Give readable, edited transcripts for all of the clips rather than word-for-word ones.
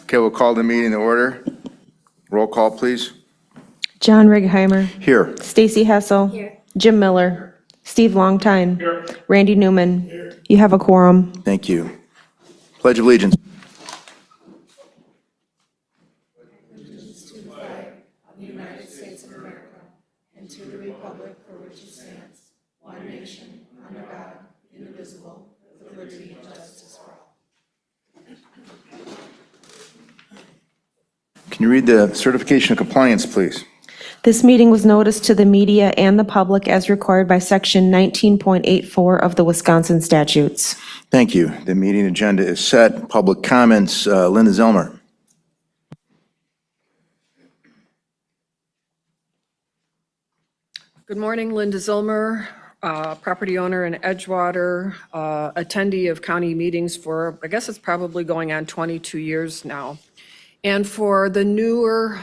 Okay, we'll call the meeting to order. Roll call, please. John Righeimer. Here. Stacy Hessel. Jim Miller. Steve Longtime. Randy Newman. You have a quorum. Thank you. Pledge of allegiance. Can you read the certification of compliance, please? This meeting was noticed to the media and the public as required by Section 19.84 of the Wisconsin statutes. Thank you. The meeting agenda is set. Public comments, Linda Zellmer. Good morning, Linda Zillmer, property owner in Edgewater, attendee of county meetings for, I guess it's probably going on 22 years now. And for the newer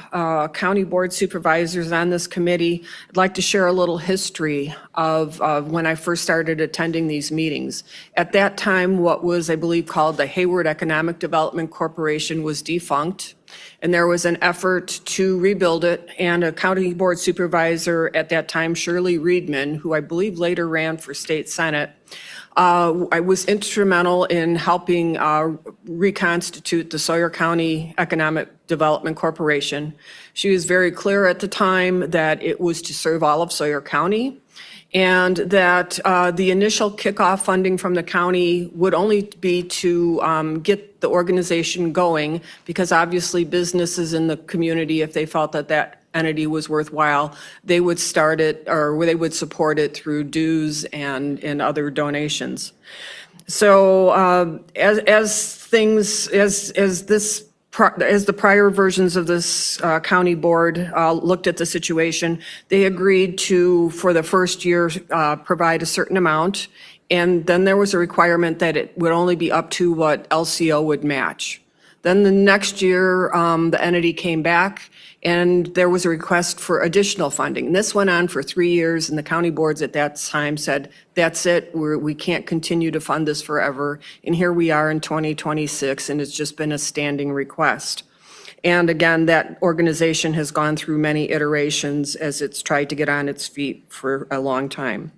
county board supervisors on this committee, I'd like to share a little history of when I first started attending these meetings. At that time, what was, I believe, called the Hayward Economic Development Corporation was defunct. And there was an effort to rebuild it, and a county board supervisor at that time, Shirley Reedman, who I believe later ran for state senate, I was instrumental in helping reconstitute the Sawyer County Economic Development Corporation. She was very clear at the time that it was to serve all of Sawyer County, and that the initial kickoff funding from the county would only be to get the organization going, because obviously businesses in the community, if they felt that that entity was worthwhile, they would start it, or they would support it through dues and other donations. So as the prior versions of this county board looked at the situation, they agreed to, for the first year, provide a certain amount. And then there was a requirement that it would only be up to what LCO would match. Then the next year, the entity came back and there was a request for additional funding. And this went on for 3 years, and the county boards at that time said, that's it, we can't continue to fund this forever. And here we are in 2026, and it's just been a standing request. And again, that organization has gone through many iterations as it's tried to get on its feet for a long time.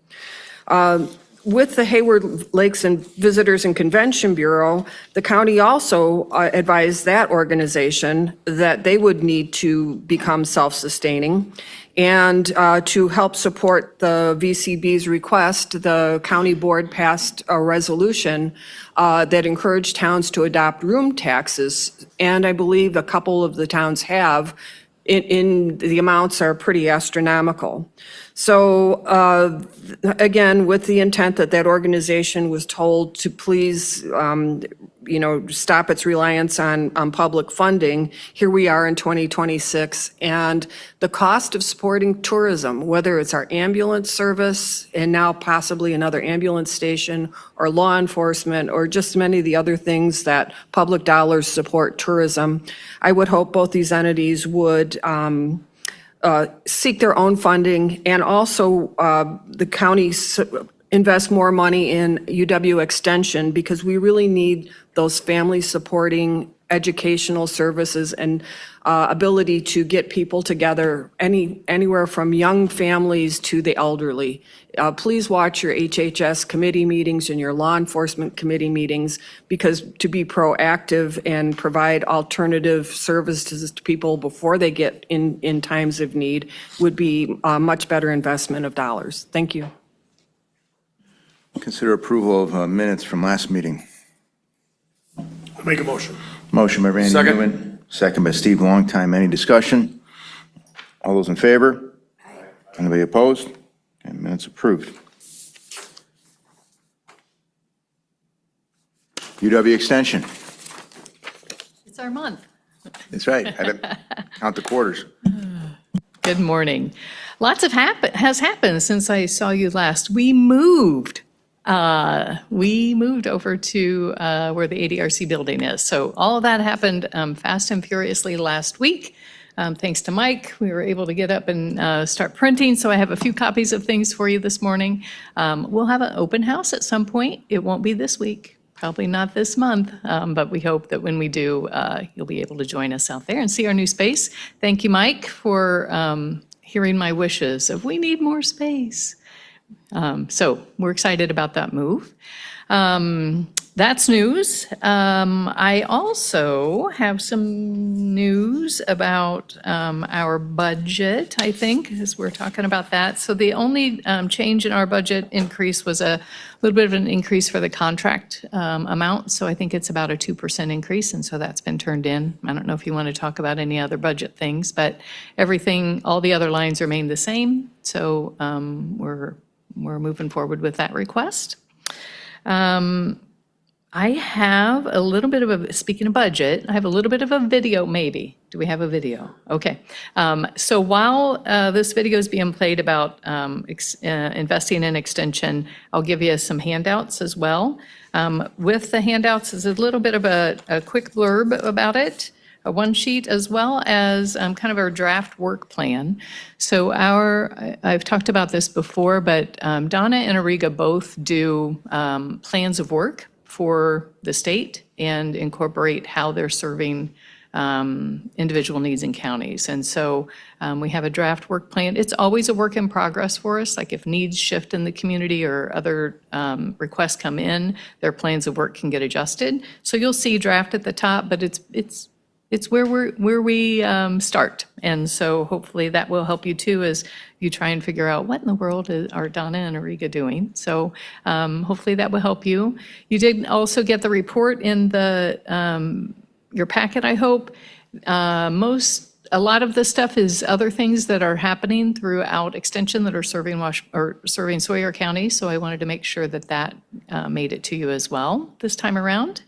With the Hayward Lakes and Visitors and Convention Bureau, the county also advised that organization that they would need to become self-sustaining. And to help support the VCB's request, the county board passed a resolution that encouraged towns to adopt room taxes. And I believe a couple of the towns have. In the amounts are pretty astronomical. So again, with the intent that that organization was told to please, stop its reliance on public funding, here we are in 2026, and the cost of supporting tourism, whether it's our ambulance service and now possibly another ambulance station, or law enforcement, or just many of the other things that public dollars support tourism, I would hope both these entities would seek their own funding, and also the county invest more money in UW Extension, because we really need those family supporting educational services and ability to get people together, anywhere from young families to the elderly. Please watch your HHS committee meetings and your law enforcement committee meetings, because to be proactive and provide alternative services to people before they get in times of need would be a much better investment of dollars. Thank you. Consider approval of minutes from last meeting. I'll make a motion. Motion by Randy Second. Newman, second by Steve Longtime. Any discussion? All those in favor? Anybody opposed? Okay, minutes approved. UW Extension. It's our month. That's right. I didn't count the quarters. Good morning. Lots has happened since I saw you last. We moved over to where the ADRC building is. So all of that happened fast and furiously last week. Thanks to Mike, we were able to get up and start printing. So I have a few copies of things for you this morning. We'll have an open house at some point. It won't be this week. probably not this month, but we hope that when we do, you'll be able to join us out there and see our new space. Thank you, Mike, for hearing my wishes of we need more space. So we're excited about that move. That's news. I also have some news about our budget, I think, as we're talking about that. So the only change in our budget increase was a little bit of an increase for the contract amount. So I think it's about a 2% increase, and so that's been turned in. I don't know if you want to talk about any other budget things, but everything, all the other lines remain the same. So we're moving forward with that request. I have a little bit of a, speaking of budget, I have a little bit of a video maybe. Do we have a video? Okay. So while this video is being played about investing in extension, I'll give you some handouts as well. With the handouts is a little bit of a quick blurb about it, a one sheet, as well as kind of our draft work plan. So I've talked about this before, but Donna and Ariga both do plans of work for the state and incorporate how they're serving individual needs in counties. And so we have a draft work plan. It's always a work in progress for us. Like if needs shift in the community or other requests come in, their plans of work can get adjusted. So you'll see draft at the top, but it's where we start. And so hopefully that will help you too as you try and figure out what in the world are Donna and Ariga doing. So hopefully that will help you. You did also get the report in your packet, I hope. A lot of the stuff is other things that are happening throughout Extension that are serving Sawyer County. So I wanted to make sure that made it to you as well this time around.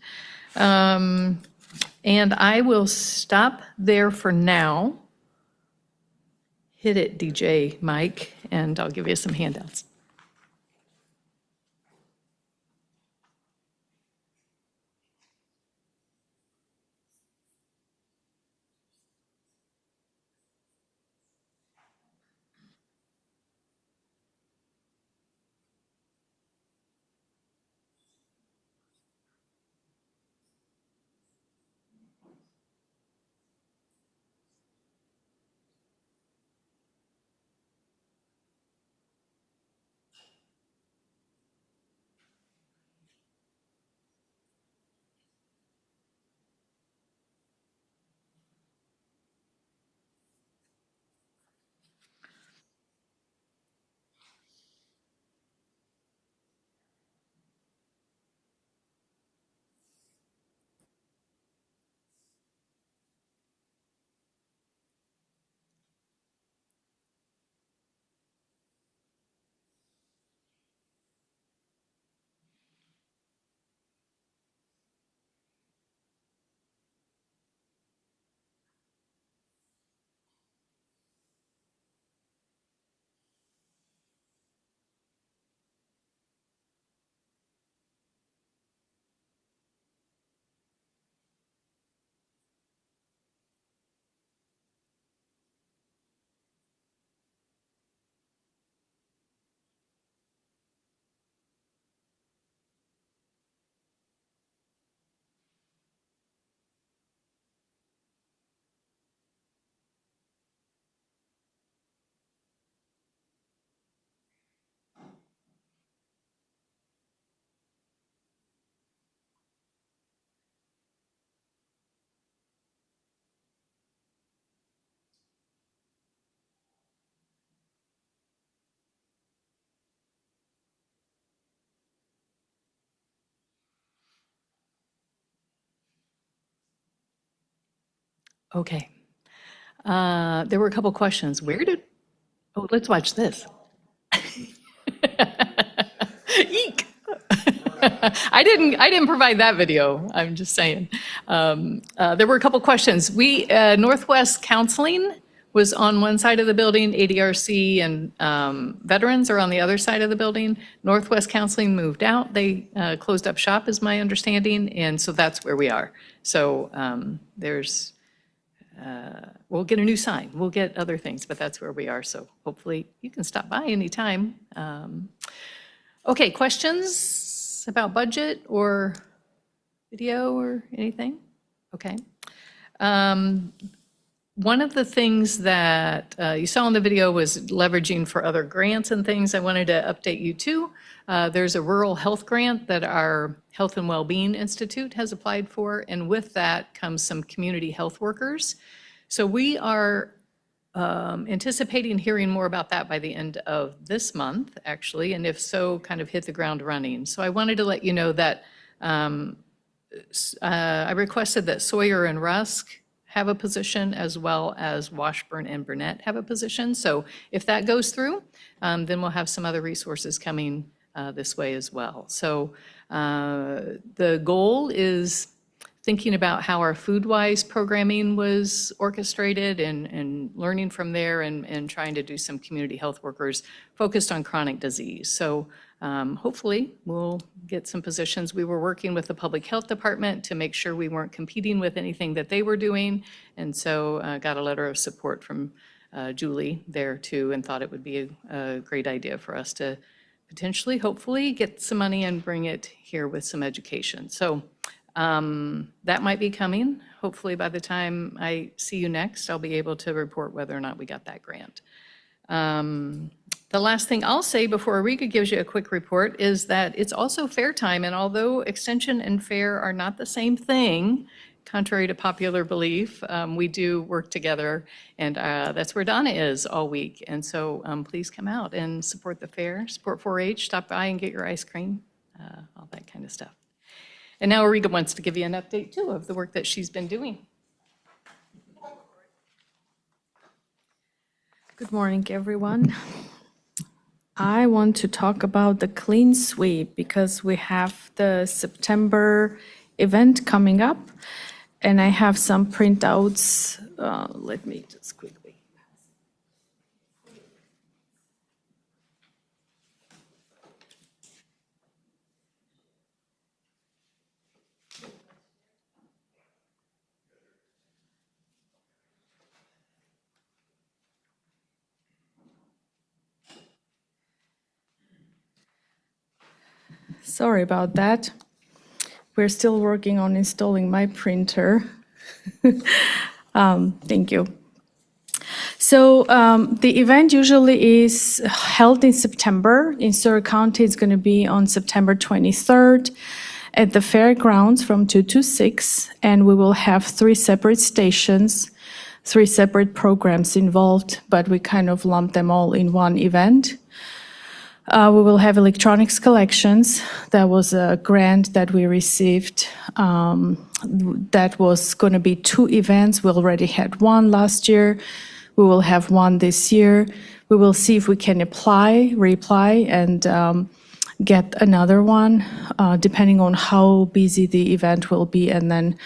And I will stop there for now. Hit it, DJ Mike, and I'll give you some handouts. Okay. There were a couple questions. Oh, let's watch this. Eek. I didn't provide that video. I'm just saying. There were a couple questions. Northwest Counseling was on one side of the building, ADRC and veterans are on the other side of the building. Northwest Counseling moved out. They closed up shop, is my understanding, and so that's where we are. So we'll get a new sign. We'll get other things, but that's where we are. So hopefully you can stop by anytime. Okay, questions about budget or video or anything? Okay. One of the things that you saw in the video was leveraging for other grants and things. I wanted to update you too. There's a rural health grant that our Health and Wellbeing Institute has applied for, and with that comes some community health workers. So we are anticipating hearing more about that by the end of this month, actually, and if so, kind of hit the ground running. So I wanted to let you know that I requested that Sawyer and Rusk have a position, as well as Washburn and Burnett have a position. So if that goes through, then we'll have some other resources coming this way as well. So the goal is thinking about how our FoodWise programming was orchestrated and learning from there and trying to do some community health workers focused on chronic disease. So hopefully we'll get some positions. We were working with the public health department to make sure we weren't competing with anything that they were doing. And so got a letter of support from Julie there too, and thought it would be a great idea for us to potentially, hopefully, get some money and bring it here with some education. So that might be coming. Hopefully by the time I see you next, I'll be able to report whether or not we got that grant. The last thing I'll say before Arika gives you a quick report is that it's also fair time, and although extension and fair are not the same thing, contrary to popular belief, we do work together, and that's where Donna is all week. And so please come out and support the fair, support 4-H, stop by and get your ice cream, all that kind of stuff. And now Arika wants to give you an update too of the work that she's been doing. Good morning, everyone. I want to talk about the clean sweep because we have the September event coming up, and I have some printouts. Let me just quickly. Sorry about that. We're still working on installing my printer. Thank you. So the event usually is held in September. In Sawyer County, it's going to be on September 23rd at the fairgrounds from 2 to 6. And we will have 3 separate stations, 3 separate programs involved, but we kind of lump them all in one event. We will have electronics collections. That was a grant that we received. That was going to be 2 events. We already had one last year. We will have one this year. We will see if we can reapply, and get another one, depending on how busy the event will be. And then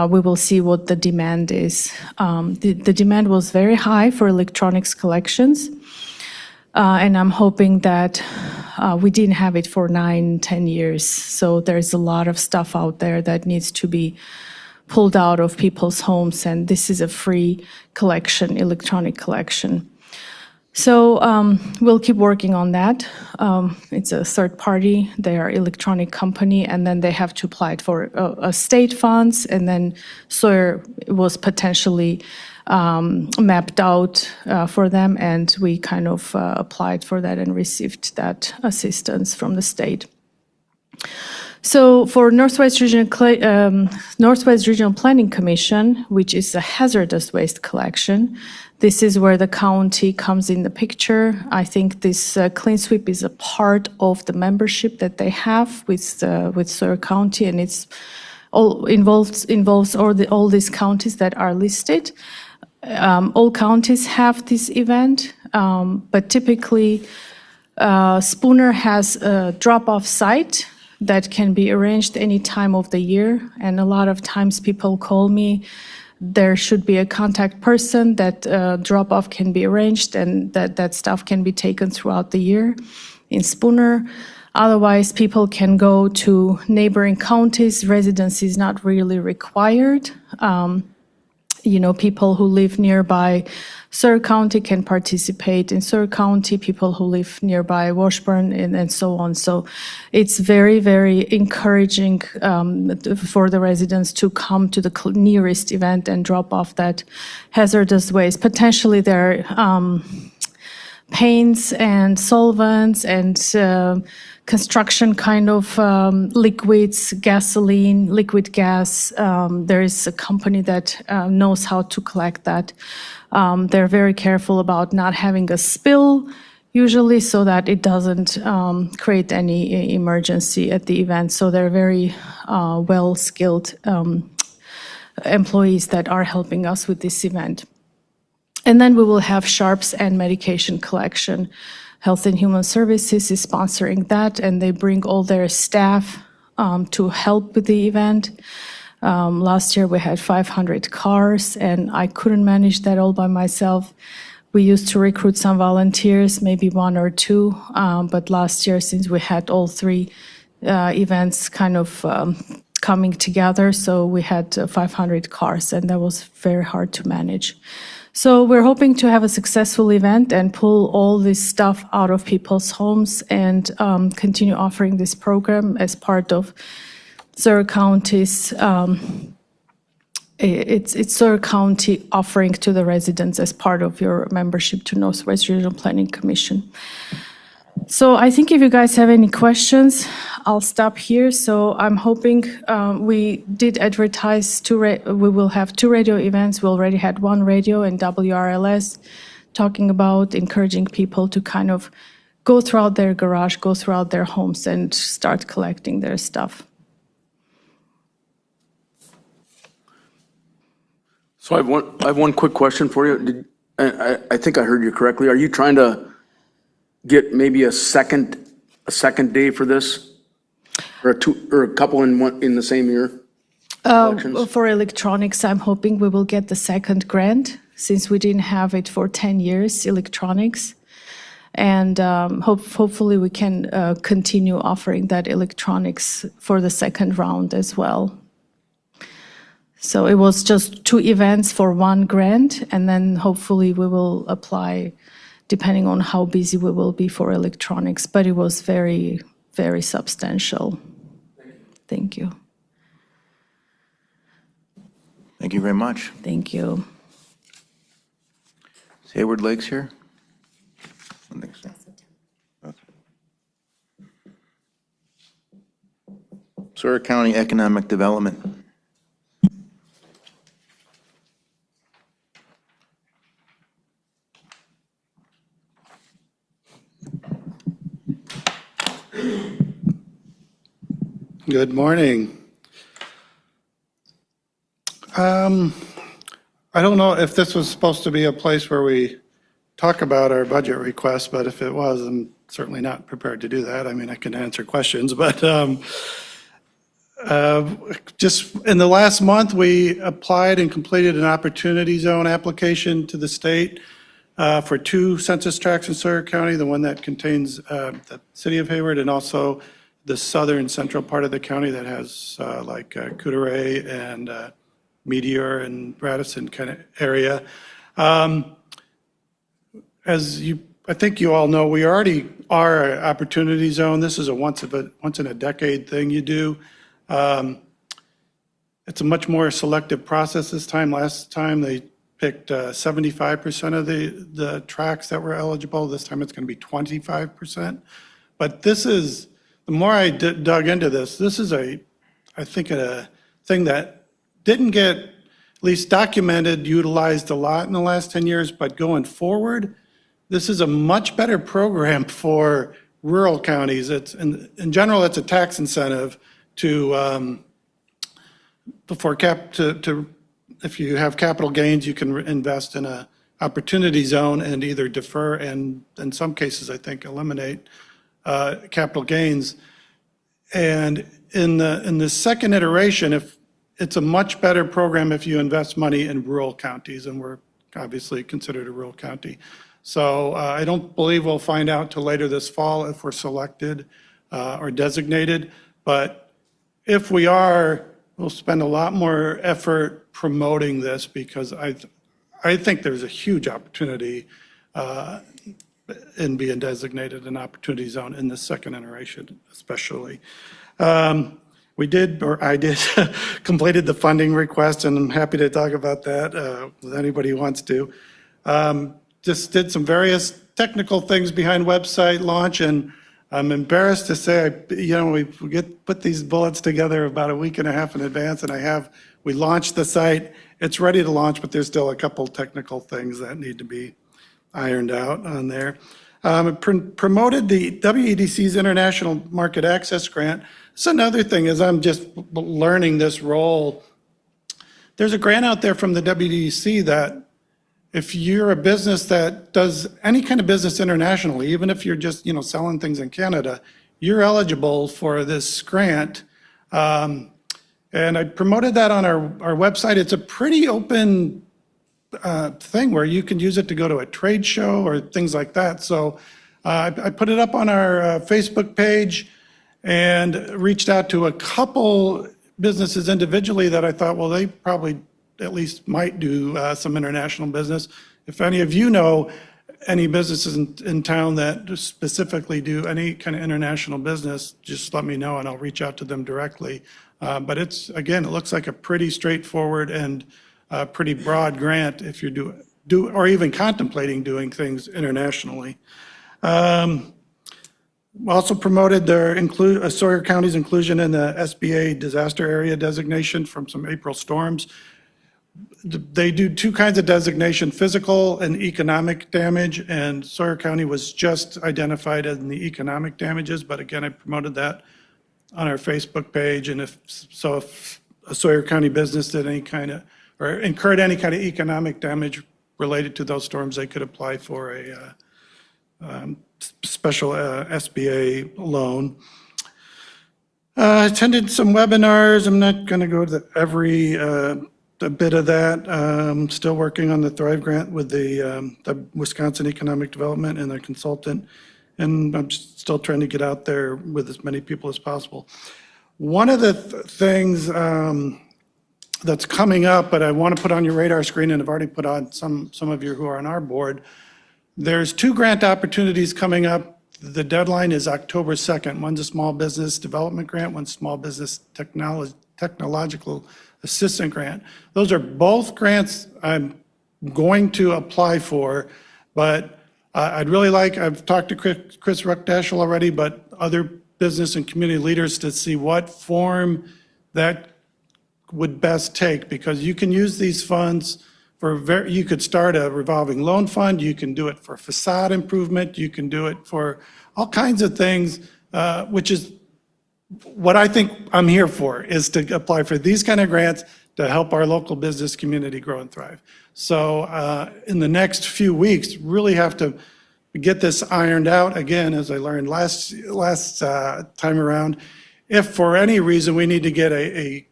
we will see what the demand is. The demand was very high for electronics collections. And I'm hoping that we didn't have it for 9-10 years. So there's a lot of stuff out there that needs to be pulled out of people's homes. And this is a free collection, electronic collection. So we'll keep working on that. It's a third party. They are electronic company, and then they have to apply it for a state funds. And then Sawyer was potentially mapped out for them, and we kind of applied for that and received that assistance from the state. So for Northwest Regional Planning Commission, which is a hazardous waste collection, this is where the county comes in the picture. I think this clean sweep is a part of the membership that they have with Sawyer County, and it's all involves all these counties that are listed. All counties have this event, but typically Spooner has a drop-off site that can be arranged any time of the year. And a lot of times people call me, there should be a contact person, that drop-off can be arranged, and that stuff can be taken throughout the year in Spooner. Otherwise, people can go to neighboring counties. Residency is not really required. People who live nearby Surrey County can participate in Surrey County, people who live nearby Washburn, and so on. So it's very, very encouraging for the residents to come to the nearest event and drop off that hazardous waste. Potentially there are paints and solvents and construction kind of liquids, gasoline, liquid gas. There is a company that knows how to collect that. They're very careful about not having a spill usually so that it doesn't create any emergency at the event. So they're very well-skilled employees that are helping us with this event. And then we will have sharps and medication collection. Health and Human Services is sponsoring that, and they bring all their staff to help with the event. Last year we had 500 cars, and I couldn't manage that all by myself. We used to recruit some volunteers, maybe one or two, but last year, since we had all three events kind of coming together, so we had 500 cars, and that was very hard to manage. So we're hoping to have a successful event and pull all this stuff out of people's homes and continue offering this program as part of Surrey County's, it's Surrey County offering to the residents as part of your membership to Northwest Regional Planning Commission. So I think if you guys have any questions, I'll stop here. So I'm hoping we did advertise we will have 2 radio events. We already had 1 radio and WRLS talking about encouraging people to kind of go throughout their garage, go throughout their homes and start collecting their stuff. So I have one quick question for you. I think I heard you correctly. Are you trying to get maybe a second day for this, or a couple in the same year? For electronics, I'm hoping we will get the second grant since we didn't have it for 10 years, electronics. And hopefully we can continue offering that electronics for the second round as well. So it was just 2 events for 1 grant, and then hopefully we will apply depending on how busy we will be for electronics, but it was very, very substantial. Thank you. Thank you very much. Thank you. Is Hayward Lakes here? I don't think so. Okay. Surrey County Economic Development. Good morning. I don't know if this was supposed to be a place where we talk about our budget requests, but if it was, I'm certainly not prepared to do that. I mean, I can answer questions, but just in the last month, we applied and completed an opportunity zone application to the state for 2 census tracts in Surrey County, the one that contains the city of Hayward and also the southern central part of the county that has like Coudray and Meteor and Radisson kind of area. As I think you all know, we already are an opportunity zone. This is a once in a decade thing you do. It's a much more selective process this time. Last time they picked 75% of the tracts that were eligible. This time it's going to be 25%. But this is, the more I dug into this is I think a thing that didn't get at least documented, utilized a lot in the last 10 years, but going forward, this is a much better program for rural counties. It's in general, it's a tax incentive to if you have capital gains, you can invest in a opportunity zone and either defer and in some cases, I think, eliminate capital gains. And in the second iteration, if it's a much better program if you invest money in rural counties, and we're obviously considered a rural county. So I don't believe we'll find out till later this fall if we're selected or designated. But if we are, we'll spend a lot more effort promoting this because I think there's a huge opportunity in being designated an opportunity zone in the second iteration especially. We did, or I did, completed the funding request, and I'm happy to talk about that with anybody who wants to. Just did some various technical things behind website launch, and I'm embarrassed to say, we put these bullets together about a week and a half in advance, and we launched the site. It's ready to launch, but there's still a couple technical things that need to be ironed out on there. Promoted the WEDC's International Market Access Grant. It's another thing, as I'm just learning this role, there's a grant out there from the WEDC that if you're a business that does any kind of business internationally, even if you're just, selling things in Canada, you're eligible for this grant. And I promoted that on our website. It's a pretty open thing where you can use it to go to a trade show or things like that. So I put it up on our Facebook page and reached out to a couple businesses individually that I thought, well, they probably at least might do some international business. If any of you know any businesses in town that specifically do any kind of international business, just let me know and I'll reach out to them directly. But it looks like a pretty straightforward and pretty broad grant if you do or even contemplating doing things internationally. Also promoted Sawyer County's inclusion in the SBA disaster area designation from some April storms. They do two kinds of designation, physical and economic damage, and Sawyer County was just identified as the economic damages, but again, I promoted that on our Facebook page, and if a Sawyer County business did or incurred any kind of economic damage related to those storms, they could apply for a special SBA loan. Attended some webinars. I'm not going to go to every bit of that. Still working on the Thrive Grant with the Wisconsin Economic Development and their consultant, and I'm still trying to get out there with as many people as possible. One of the things that's coming up, but I want to put on your radar screen, and I've already put on some of you who are on our board, there's 2 grant opportunities coming up. The deadline is October 2nd. One's a small business development grant, one's small business technological assistant grant. Those are both grants I'm going to apply for, but I've talked to Chris Ruckdaschel already, but other business and community leaders to see what form that would best take, because you can use these funds you could start a revolving loan fund, you can do it for facade improvement, you can do it for all kinds of things, which is what I think I'm here for, is to apply for these kind of grants to help our local business community grow and thrive. So in the next few weeks, really have to get this ironed out. Again, as I learned last time around, if for any reason we need to get a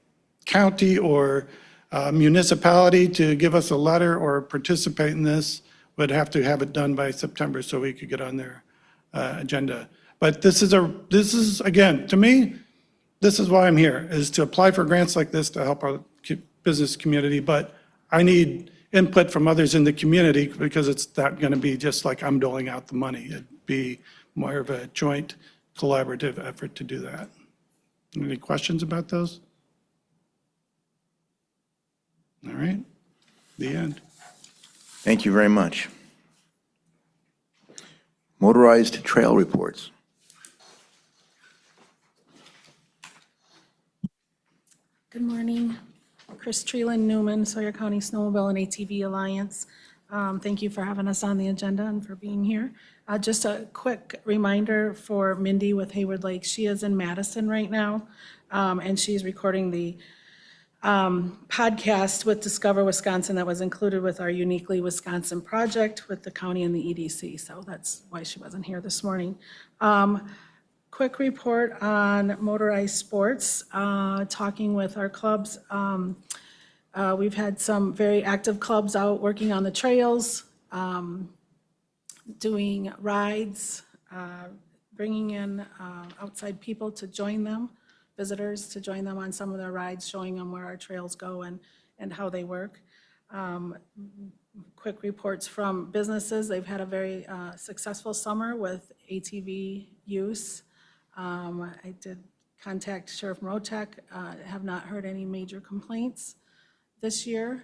county or municipality to give us a letter or participate in this, would have to have it done by September so we could get on their agenda. But this is again, to me, this is why I'm here, is to apply for grants like this to help our business community. But I need input from others in the community, because it's not going to be just like I'm doling out the money. It'd be more of a joint collaborative effort to do that. Any questions about those? All right, the end. Thank you very much. Motorized trail reports. Good morning. Chris Treeland Newman, Sawyer County Snowmobile and ATV Alliance. Thank you for having us on the agenda and for being here. Just a quick reminder for Mindy with Hayward Lakes. She is in Madison right now, and she's recording the podcast with Discover Wisconsin that was included with our Uniquely Wisconsin project with the county and the EDC. So that's why she wasn't here this morning. Quick report on motorized sports, talking with our clubs. We've had some very active clubs out working on the trails, doing rides, bringing in outside people to join them visitors to join them on some of their rides, showing them where our trails go and how they work. Quick reports from businesses. They've had a very successful summer with ATV use. I did contact Sheriff Motek, have not heard any major complaints this year.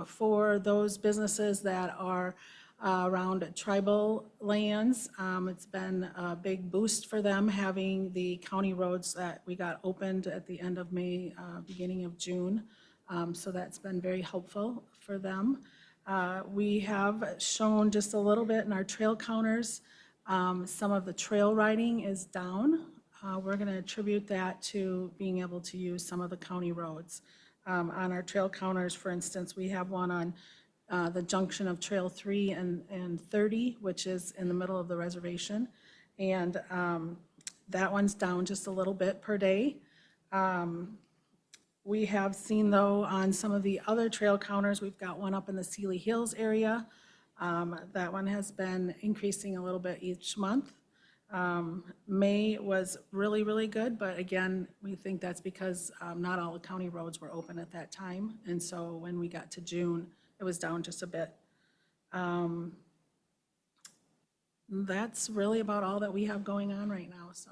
For those businesses that are around tribal lands, it's been a big boost for them having the county roads that we got opened at the end of May, beginning of June. So that's been very helpful for them. We have shown just a little bit in our trail counters. Some of the trail riding is down. We're going to attribute that to being able to use some of the county roads. On our trail counters, for instance, we have one on the junction of Trail 3 and 30, which is in the middle of the reservation. And that one's down just a little bit per day. We have seen, though, on some of the other trail counters, we've got one up in the Sealy Hills area. That one has been increasing a little bit each month. May was really, really good, but again, we think that's because not all the county roads were open at that time. And so when we got to June, it was down just a bit. That's really about all that we have going on right now. So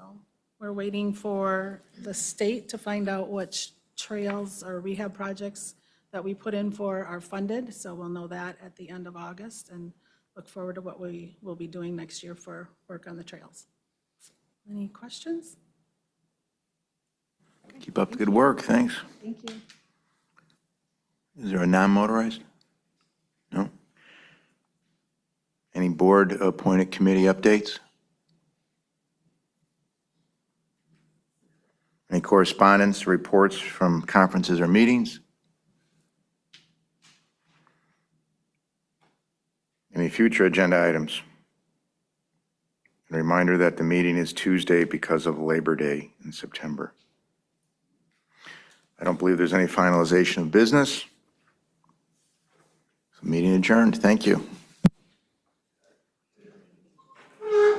we're waiting for the state to find out which trails or rehab projects that we put in for are funded. So we'll know that at the end of August and look forward to what we will be doing next year for work on the trails. Any questions? Keep up the good work, thanks. Thank you. Is there a non-motorized? No? Any board-appointed committee updates? Any correspondence, reports from conferences or meetings? Any future agenda items? A reminder that the meeting is Tuesday because of Labor Day in September. I don't believe there's any finalization of business. So meeting adjourned. Thank you.